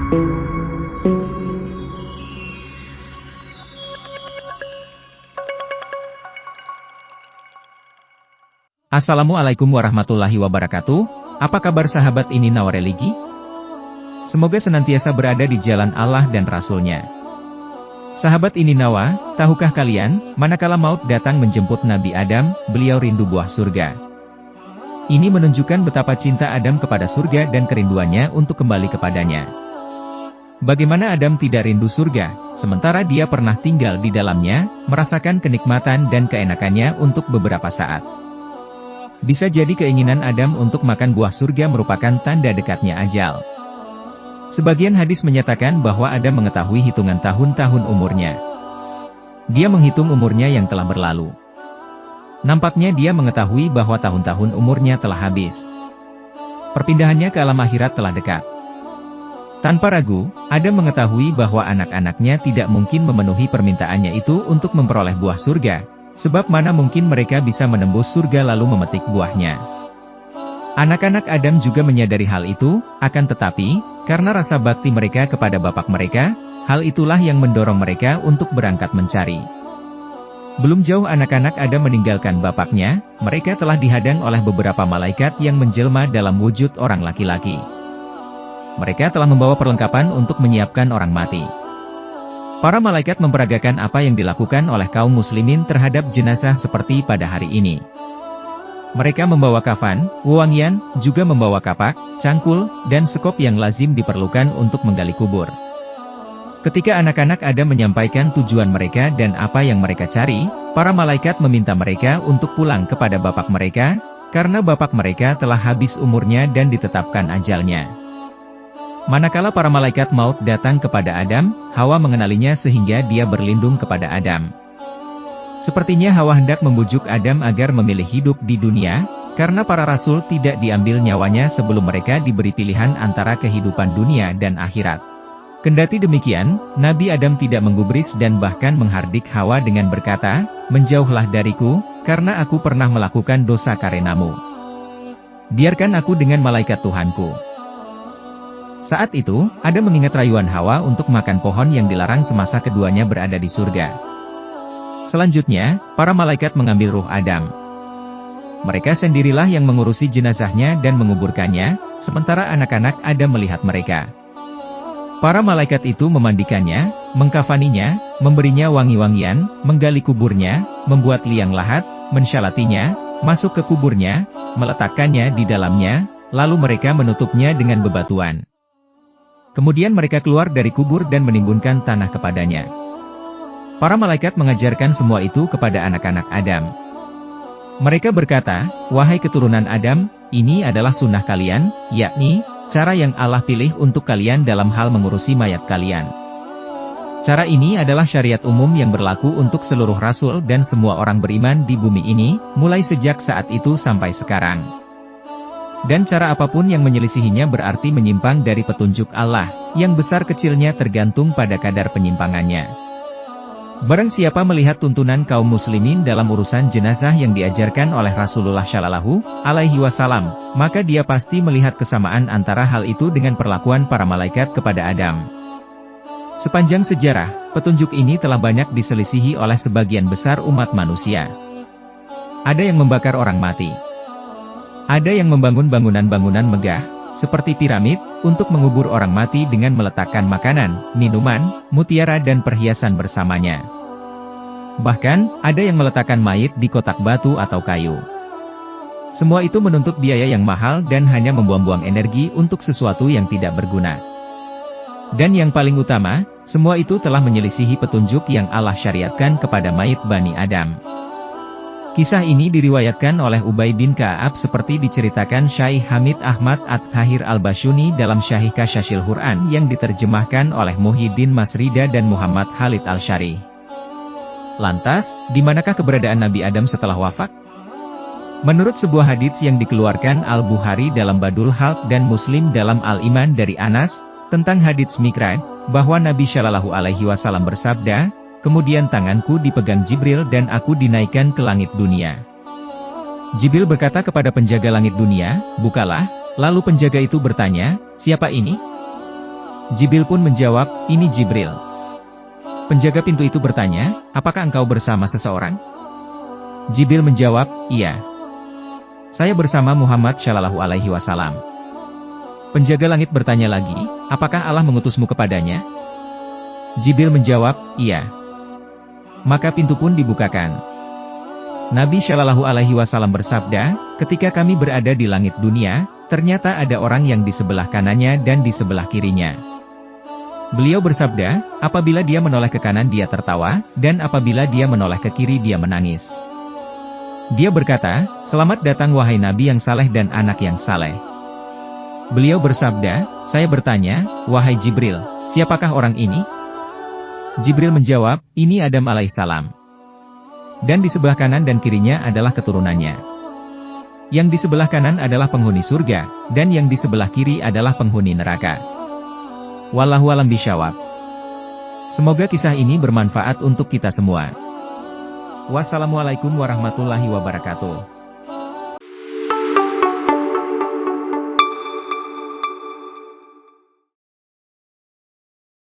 Assalamualaikum warahmatullahi wabarakatuh. Apa kabar sahabat ini Nawa Religi? Semoga senantiasa berada di jalan Allah dan Rasul-Nya. Sahabat ini Nawa, tahukah kalian, manakala maut datang menjemput Nabi Adam, beliau rindu buah surga. Ini menunjukkan betapa cinta Adam kepada surga dan kerinduannya untuk kembali kepadanya. Bagaimana Adam tidak rindu surga, sementara dia pernah tinggal di dalamnya, merasakan kenikmatan dan keenakannya untuk beberapa saat. Bisa jadi keinginan Adam untuk makan buah surga merupakan tanda dekatnya ajal. Sebagian hadis menyatakan bahwa Adam mengetahui hitungan tahun-tahun umurnya. Dia menghitung umurnya yang telah berlalu. Nampaknya dia mengetahui bahwa tahun-tahun umurnya telah habis. Perpindahannya ke alam akhirat telah dekat. Tanpa ragu, Adam mengetahui bahwa anak-anaknya tidak mungkin memenuhi permintaannya itu untuk memperoleh buah surga. Sebab mana mungkin mereka bisa menembus surga lalu memetik buahnya. Anak-anak Adam juga menyadari hal itu, akan tetapi, karena rasa bakti mereka kepada bapak mereka, hal itulah yang mendorong mereka untuk berangkat mencari. Belum jauh anak-anak Adam meninggalkan bapaknya, mereka telah dihadang oleh beberapa malaikat yang menjelma dalam wujud orang laki-laki. Mereka telah membawa perlengkapan untuk menyiapkan orang mati. Para malaikat memperagakan apa yang dilakukan oleh kaum muslimin terhadap jenazah seperti pada hari ini. Mereka membawa kafan, wewangian, juga membawa kapak, cangkul, dan sekop yang lazim diperlukan untuk menggali kubur. Ketika anak-anak Adam menyampaikan tujuan mereka dan apa yang mereka cari, para malaikat meminta mereka untuk pulang kepada bapak mereka, karena bapak mereka telah habis umurnya dan ditetapkan ajalnya. Manakala para malaikat maut datang kepada Adam, Hawa mengenalinya sehingga dia berlindung kepada Adam. Sepertinya Hawa hendak membujuk Adam agar memilih hidup di dunia, karena para rasul tidak diambil nyawanya sebelum mereka diberi pilihan antara kehidupan dunia dan akhirat. Kendati demikian, Nabi Adam tidak menggubris dan bahkan menghardik Hawa dengan berkata, "Menjauhlah dariku, karena aku pernah melakukan dosa karenamu. Biarkan aku dengan malaikat Tuhanku." Saat itu, Adam mengingat rayuan Hawa untuk makan pohon yang dilarang semasa keduanya berada di surga. Selanjutnya, para malaikat mengambil ruh Adam. Mereka sendirilah yang mengurusi jenazahnya dan menguburkannya, sementara anak-anak Adam melihat mereka. Para malaikat itu memandikannya, mengkafaninya, memberinya wangi-wangian, menggali kuburnya, membuat liang lahat, mensyalatinya, masuk ke kuburnya, meletakkannya di dalamnya, lalu mereka menutupnya dengan bebatuan. Kemudian mereka keluar dari kubur dan menimbunkan tanah kepadanya. Para malaikat mengajarkan semua itu kepada anak-anak Adam. Mereka berkata, "Wahai keturunan Adam, ini adalah sunnah kalian, yakni, cara yang Allah pilih untuk kalian dalam hal mengurusi mayat kalian. Cara ini adalah syariat umum yang berlaku untuk seluruh rasul dan semua orang beriman di bumi ini, mulai sejak saat itu sampai sekarang. Dan cara apapun yang menyelisihinya berarti menyimpang dari petunjuk Allah, yang besar kecilnya tergantung pada kadar penyimpangannya. Barang siapa melihat tuntunan kaum muslimin dalam urusan jenazah yang diajarkan oleh Rasulullah Shallallahu Alaihi Wasallam, maka dia pasti melihat kesamaan antara hal itu dengan perlakuan para malaikat kepada Adam. Sepanjang sejarah, petunjuk ini telah banyak diselisihi oleh sebagian besar umat manusia. Ada yang membakar orang mati. Ada yang membangun bangunan-bangunan megah, seperti piramid, untuk mengubur orang mati dengan meletakkan makanan, minuman, mutiara dan perhiasan bersamanya. Bahkan, ada yang meletakkan mayit di kotak batu atau kayu. Semua itu menuntut biaya yang mahal dan hanya membuang-buang energi untuk sesuatu yang tidak berguna. Dan yang paling utama, semua itu telah menyelisihi petunjuk yang Allah syariatkan kepada mayit Bani Adam. Kisah ini diriwayatkan oleh Ubay bin Ka'ab seperti diceritakan Syekh Hamid Ahmad At-Tahir Al-Basyuni dalam Syahih Kasyashil Quran yang diterjemahkan oleh Muhyiddin Masrida dan Muhammad Khalid Al-Syarih. Lantas, di manakah keberadaan Nabi Adam setelah wafat? Menurut sebuah hadits yang dikeluarkan Al-Bukhari dalam Badul Halq dan Muslim dalam Al-Iman dari Anas, tentang hadits Mikraj, bahwa Nabi Shallallahu Alaihi Wasallam bersabda, "Kemudian tanganku dipegang Jibril dan aku dinaikkan ke langit dunia. Jibril berkata kepada penjaga langit dunia, 'Bukalah,' lalu penjaga itu bertanya, 'Siapa ini?' Jibril pun menjawab, ini Jibril. Penjaga pintu itu bertanya, apakah engkau bersama seseorang? Jibril menjawab, iya. Saya bersama Muhammad Shallallahu Alaihi Wasallam. Penjaga langit bertanya lagi, apakah Allah mengutusmu kepadanya? Jibril menjawab, iya. Maka pintu pun dibukakan. Nabi Shallallahu Alaihi Wasallam bersabda, ketika kami berada di langit dunia, ternyata ada orang yang di sebelah kanannya dan di sebelah kirinya. Beliau bersabda, apabila dia menoleh ke kanan dia tertawa, dan apabila dia menoleh ke kiri dia menangis. Dia berkata, selamat datang wahai Nabi yang saleh dan anak yang saleh. Beliau bersabda, saya bertanya, wahai Jibril, siapakah orang ini? Jibril menjawab, ini Adam alaihissalam. Dan di sebelah kanan dan kirinya adalah keturunannya. Yang di sebelah kanan adalah penghuni surga, dan yang di sebelah kiri adalah penghuni neraka. Wallahu a'lam bishawab. Semoga kisah ini bermanfaat untuk kita semua. Wassalamualaikum warahmatullahi wabarakatuh.